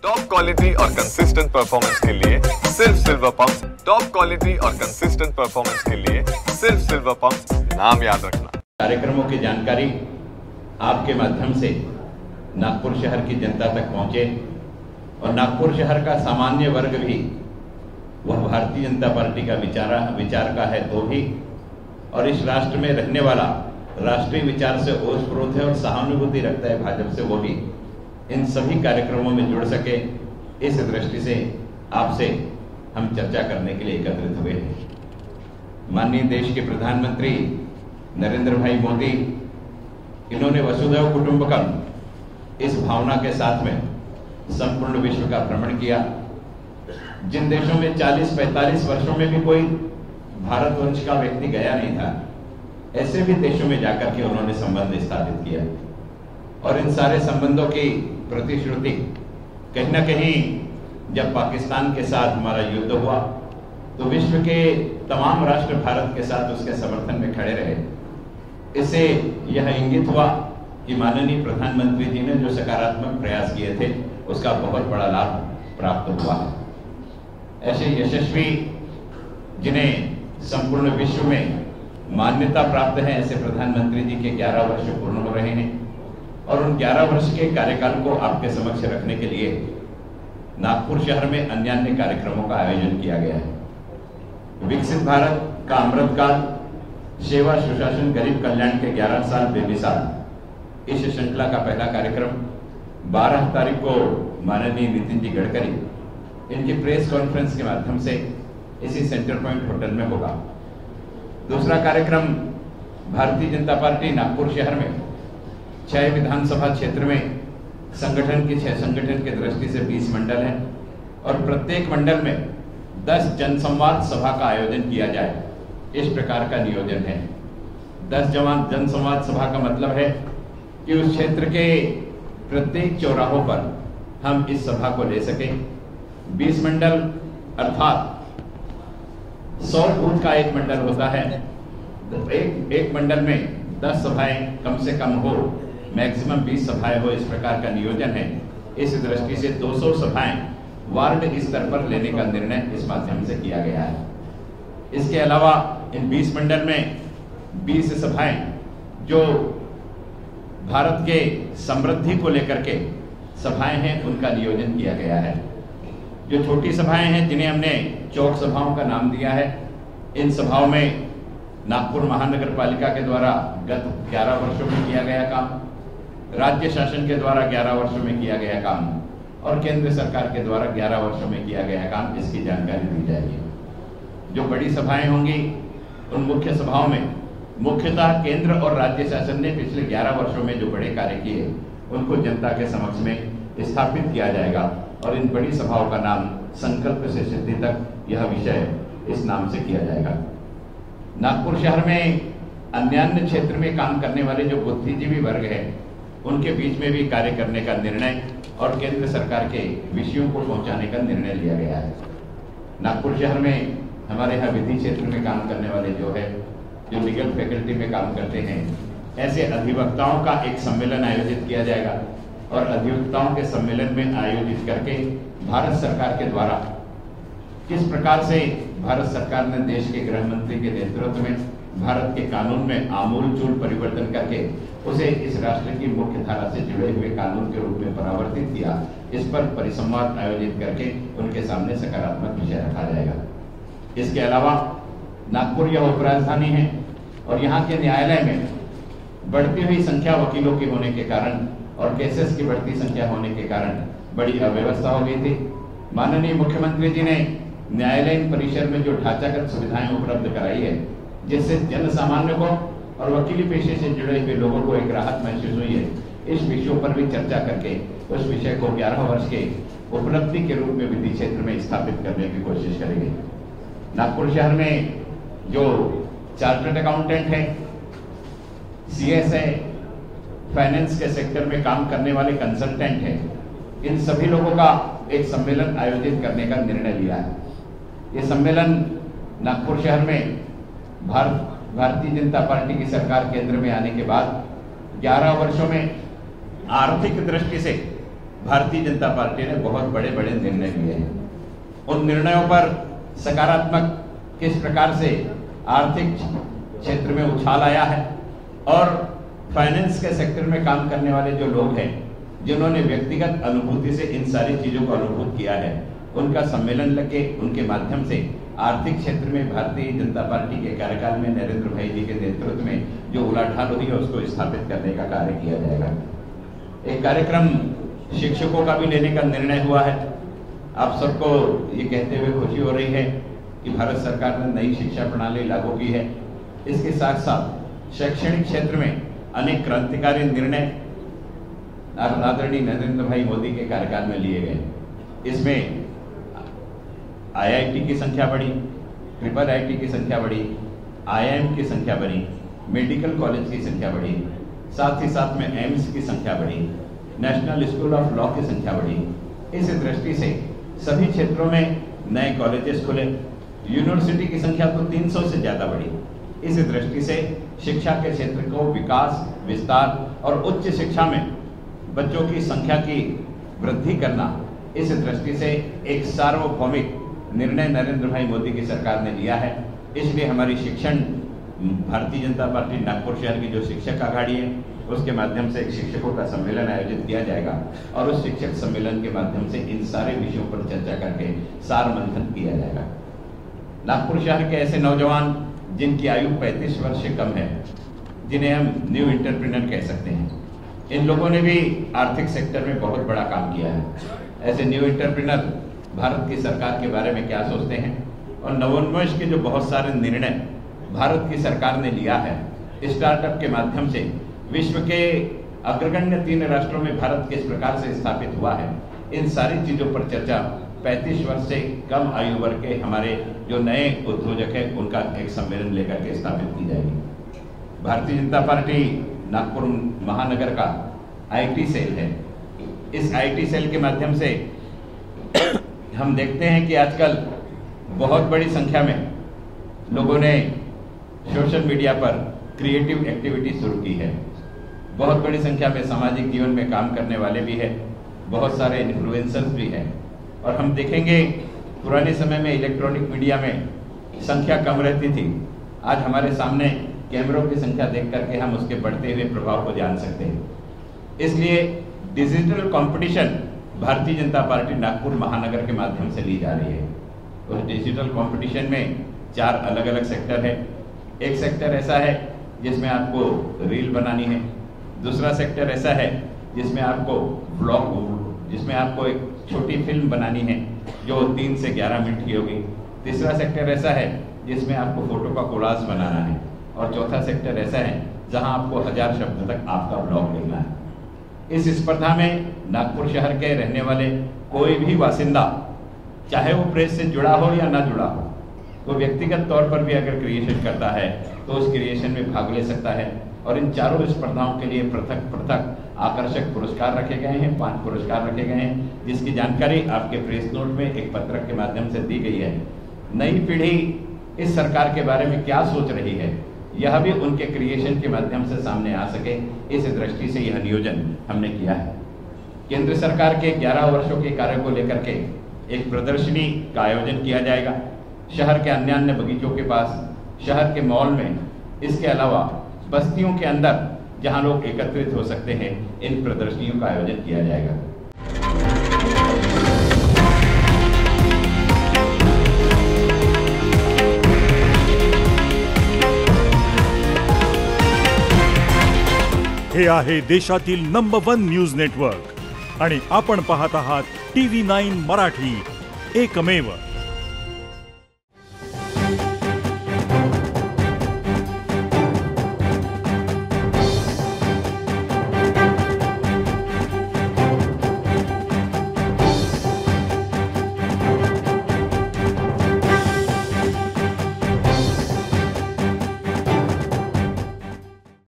Top quality और consistent performance के लिए सिर्फ सिल्वर पंप्स। टॉप क्वालिटी और कंसिस्टेंट परफॉर्मेंस के लिए सिर्फ सिल्वर पंप्स, नाम याद रखना। कार्यक्रमों की जानकारी आपके माध्यम से नागपुर शहर की जनता तक पहुंचे और नागपुर शहर का सामान्य वर्ग भी वह भारतीय जनता पार्टी का विचार का है तो भी, और इस राष्ट्र में रहने वाला राष्ट्रीय विचार से ओतप्रोत है और सहानुभूति रखता है भाजपा से, वो भी इन सभी कार्यक्रमों में जुड़ सके, इस दृष्टि से आपसे हम चर्चा करने के लिए एकत्रित हुए हैं। माननीय देश के प्रधानमंत्री नरेंद्र भाई मोदी, इन्होंने वसुधैव कुटुंबकम इस भावना के साथ में संपूर्ण विश्व का भ्रमण किया। जिन देशों में 40-45 वर्षों में भी कोई भारतवंश का व्यक्ति गया नहीं था, ऐसे भी देशों में जाकर के उन्होंने संबंध स्थापित किया और इन सारे संबंधों की प्रतिश्रुति कहीं ना कहीं जब पाकिस्तान के साथ हमारा युद्ध हुआ तो विश्व के तमाम राष्ट्र भारत के साथ उसके समर्थन में खड़े रहे। इससे यह इंगित हुआ कि माननीय प्रधानमंत्री जी ने जो सकारात्मक प्रयास किए थे उसका बहुत बड़ा लाभ प्राप्त हुआ है। ऐसे यशस्वी जिन्हें संपूर्ण विश्व में मान्यता प्राप्त है, ऐसे प्रधानमंत्री जी के 11 वर्ष पूर्ण हो रहे हैं और उन 11 वर्ष के कार्यकाल को आपके समक्ष रखने के लिए नागपुर शहर में अन्य कार्यक्रमों का आयोजन किया गया है। विकसित भारत का अमृतकाल, सेवा सुशासन गरीब कल्याण के 11 साल बेमिसाल, इस श्रृंखला का पहला कार्यक्रम 12 तारीख को माननीय नितिन जी गडकरी इनकी प्रेस कॉन्फ्रेंस के माध्यम से इसी सेंटर पॉइंट होटल में होगा। दूसरा कार्यक्रम भारतीय जनता पार्टी नागपुर शहर में 6 विधानसभा क्षेत्र में संगठन की दृष्टि से 20 मंडल हैं और प्रत्येक मंडल में 10 जनसंवाद सभा का आयोजन किया जाए, इस प्रकार का नियोजन है। 10 जनसंवाद सभा का मतलब है कि उस क्षेत्र के प्रत्येक चौराहों पर हम इस सभा को ले सकें। 20 मंडल अर्थात 100 बूथ का एक मंडल होता है, एक मंडल में 10 सभाएं कम से कम हो, मैक्सिमम 20 सभाएं हो, इस प्रकार का नियोजन है। इस दृष्टि से 200 सभाएं वार्ड स्तर पर लेने का निर्णय इस माध्यम से किया गया है। इसके अलावा इन 20 मंडल में 20 सभाएं जो भारत के समृद्धि को लेकर के सभाएं हैं, उनका नियोजन किया गया है। जो छोटी सभाएं हैं जिन्हें हमने चौक सभाओं का नाम दिया है, इन सभाओं में नागपुर महानगर पालिका के द्वारा गत 11 वर्षों में किया गया काम, राज्य शासन के द्वारा 11 वर्षों में किया गया काम और केंद्र सरकार के द्वारा 11 वर्षों में किया गया काम, इसकी जानकारी दी जाएगी। जो बड़ी सभाएं होंगी उन मुख्य सभाओं में मुख्यतः केंद्र और राज्य शासन ने पिछले 11 वर्षों में जो बड़े कार्य किए उनको जनता के समक्ष में स्थापित किया जाएगा और इन बड़ी सभाओं का नाम संकल्प से सिद्धि तक यह विषय इस नाम से किया जाएगा। नागपुर शहर में अन्य क्षेत्र में काम करने वाले जो बुद्धिजीवी वर्ग है उनके बीच में भी कार्य करने का निर्णय और केंद्र सरकार के विषयों को पहुंचाने का निर्णय लिया गया है। नागपुर शहर में हमारे यहाँ विधि क्षेत्र में काम करने वाले जो लीगल फैकल्टी में काम करते हैं, ऐसे अधिवक्ताओं का एक सम्मेलन आयोजित किया जाएगा और अधिवक्ताओं के सम्मेलन में आयोजित करके भारत सरकार के द्वारा किस प्रकार से भारत सरकार ने देश के गृह मंत्री के नेतृत्व में भारत के कानून में आमूलचूल परिवर्तन करके उसे इस राष्ट्र की मुख्य धारा से जुड़े हुए कानून के रूप में परावर्तित किया, इस पर परिसंवाद आयोजित करके उनके सामने सकारात्मक विषय रखा जाएगा। इसके अलावा नागपुर यह उपराजधानी है और यहाँ के न्यायालय में बढ़ती हुई संख्या वकीलों की होने के कारण और केसेस की बढ़ती संख्या होने के कारण बड़ी अव्यवस्था हो गई थी। माननीय मुख्यमंत्री जी ने न्यायालयीन परिसर में जो ढांचागत सुविधाएं उपलब्ध कराई है, जिससे जन सामान्य को और वकीली पेशे से जुड़े हुए लोगों को एक राहत महसूस हुई है, इस विषयों पर भी चर्चा करके उस विषय को 11 वर्ष के उपलब्धि के रूप में विधि क्षेत्र में स्थापित करने की कोशिश करेंगे। नागपुर शहर में जो चार्टर्ड अकाउंटेंट है, CS है, फाइनेंस के सेक्टर में काम करने वाले कंसल्टेंट हैं, इन सभी लोगों का एक सम्मेलन आयोजित करने का निर्णय लिया है। ये सम्मेलन नागपुर शहर में भारतीय जनता पार्टी की सरकार केंद्र में आने के बाद 11 वर्षों में आर्थिक दृष्टि से भारतीय जनता पार्टी ने बहुत बड़े बड़े निर्णय लिए हैं। उन निर्णयों पर सकारात्मक किस प्रकार से आर्थिक क्षेत्र में उछाल आया है और फाइनेंस के सेक्टर में काम करने वाले जो लोग हैं, जिन्होंने व्यक्तिगत अनुभूति से इन सारी चीजों को अनुभूत किया है, उनका सम्मेलन लगे, उनके माध्यम से आर्थिक क्षेत्र में भारतीय जनता पार्टी के कार्यकाल में नरेंद्र भाई जी के नेतृत्व में जो उलाढाल हुई है उसको स्थापित करने का कार्य किया जाएगा। एक कार्यक्रम शिक्षकों का भी लेने का निर्णय हुआ है। आप सबको ये कहते हुए खुशी हो रही है कि भारत सरकार ने नई शिक्षा प्रणाली लागू की है। इसके साथ साथ शैक्षणिक क्षेत्र में अनेक क्रांतिकारी निर्णय आदरणीय नरेंद्र भाई मोदी के कार्यकाल में लिए गए। इसमें IIT की संख्या बढ़ी, ट्रिपल IIT की संख्या बढ़ी, IIM की संख्या बढ़ी, मेडिकल कॉलेज की संख्या बढ़ी, साथ ही साथ में एम्स की संख्या बढ़ी, नेशनल स्कूल ऑफ लॉ की संख्या बढ़ी। इस दृष्टि से सभी क्षेत्रों में नए कॉलेजेस खुले, यूनिवर्सिटी की संख्या तो 300 से ज्यादा बढ़ी। इस दृष्टि से शिक्षा के क्षेत्र को विकास, विस्तार और उच्च शिक्षा में बच्चों की संख्या की वृद्धि करना, इस दृष्टि से एक सार्वभौमिक निर्णय नरेंद्र भाई मोदी की सरकार ने लिया है। इसलिए हमारी शिक्षण भारतीय जनता पार्टी नागपुर शहर की जो शिक्षक आघाड़ी है उसके माध्यम से एक शिक्षकों का सम्मेलन आयोजित किया जाएगा और उस शिक्षक सम्मेलन के माध्यम से इन सारे विषयों पर चर्चा करके सार मंथन किया जाएगा। नागपुर शहर के ऐसे नौजवान जिनकी आयु 35 वर्ष से कम है, जिन्हें हम न्यू एंटरप्रेन्योर कह सकते हैं, इन लोगों ने भी आर्थिक सेक्टर में बहुत बड़ा काम किया है। ऐसे न्यू एंटरप्रेन्योर भारत की सरकार के बारे में क्या सोचते हैं और नवोन्मेष के जो बहुत सारे निर्णय भारत की सरकार ने लिया है, स्टार्टअप के माध्यम से विश्व के अग्रगण्य 3 राष्ट्रों में भारत किस प्रकार से स्थापित हुआ है, इन सारी चीजों पर चर्चा 35 वर्ष से कम आयु वर्ग के हमारे जो नए उद्योजक हैं उनका एक सम्मेलन लेकर के स्थापित की जाएगी। भारतीय जनता पार्टी नागपुर महानगर का IT सेल है। इस IT सेल के माध्यम से हम देखते हैं कि आजकल बहुत बड़ी संख्या में लोगों ने सोशल मीडिया पर क्रिएटिव एक्टिविटी शुरू की है। बहुत बड़ी संख्या में सामाजिक जीवन में काम करने वाले भी हैं, बहुत सारे इन्फ्लुएंसर्स भी हैं। और हम देखेंगे पुराने समय में इलेक्ट्रॉनिक मीडिया में संख्या कम रहती थी, आज हमारे सामने कैमरों की संख्या देख करके हम उसके बढ़ते हुए प्रभाव को जान सकते हैं। इसलिए digital competition Bharatiya Janata party Nagpur महानगर के माध्यम से ली जा रही है। उस डिजिटल कंपटीशन में 4 अलग अलग सेक्टर है। एक सेक्टर ऐसा है जिसमें आपको रील बनानी है, दूसरा सेक्टर ऐसा है जिसमें आपको ब्लॉग, जिसमें आपको एक छोटी फिल्म बनानी है जो 3 से 11 मिनट की होगी, तीसरा सेक्टर ऐसा है जिसमें आपको फोटो का कोलाज बनाना है और चौथा सेक्टर ऐसा है जहां आपको 1000 शब्द तक आपका ब्लॉग लिखना है। इस स्पर्धा में नागपुर शहर के रहने वाले कोई भी वासिंदा, चाहे वो प्रेस से जुड़ा हो या ना जुड़ा हो, वो व्यक्तिगत तौर पर भी अगर क्रिएशन करता है तो उस क्रिएशन में भाग ले सकता है। और इन चारों स्पर्धाओं के लिए पृथक पृथक आकर्षक पुरस्कार रखे गए हैं, 5 पुरस्कार रखे गए हैं, जिसकी जानकारी आपके प्रेस नोट में एक पत्रक के माध्यम से दी गई है। नई पीढ़ी इस सरकार के बारे में क्या सोच रही है, यह भी उनके क्रिएशन के माध्यम से सामने आ सके, इस दृष्टि से यह नियोजन हमने किया है। केंद्र सरकार के 11 वर्षों के कार्य को लेकर के एक प्रदर्शनी का आयोजन किया जाएगा शहर के अन्य बगीचों के पास, शहर के मॉल में। इसके अलावा बस्तियों के अंदर जहां लोग एकत्रित हो सकते हैं, इन प्रदर्शनियों का आयोजन किया जाएगा। हे आहे देशातील नंबर 1 न्यूज नेटवर्क आणि आपण पाहत आहात TV9 मराठी, एकमेव।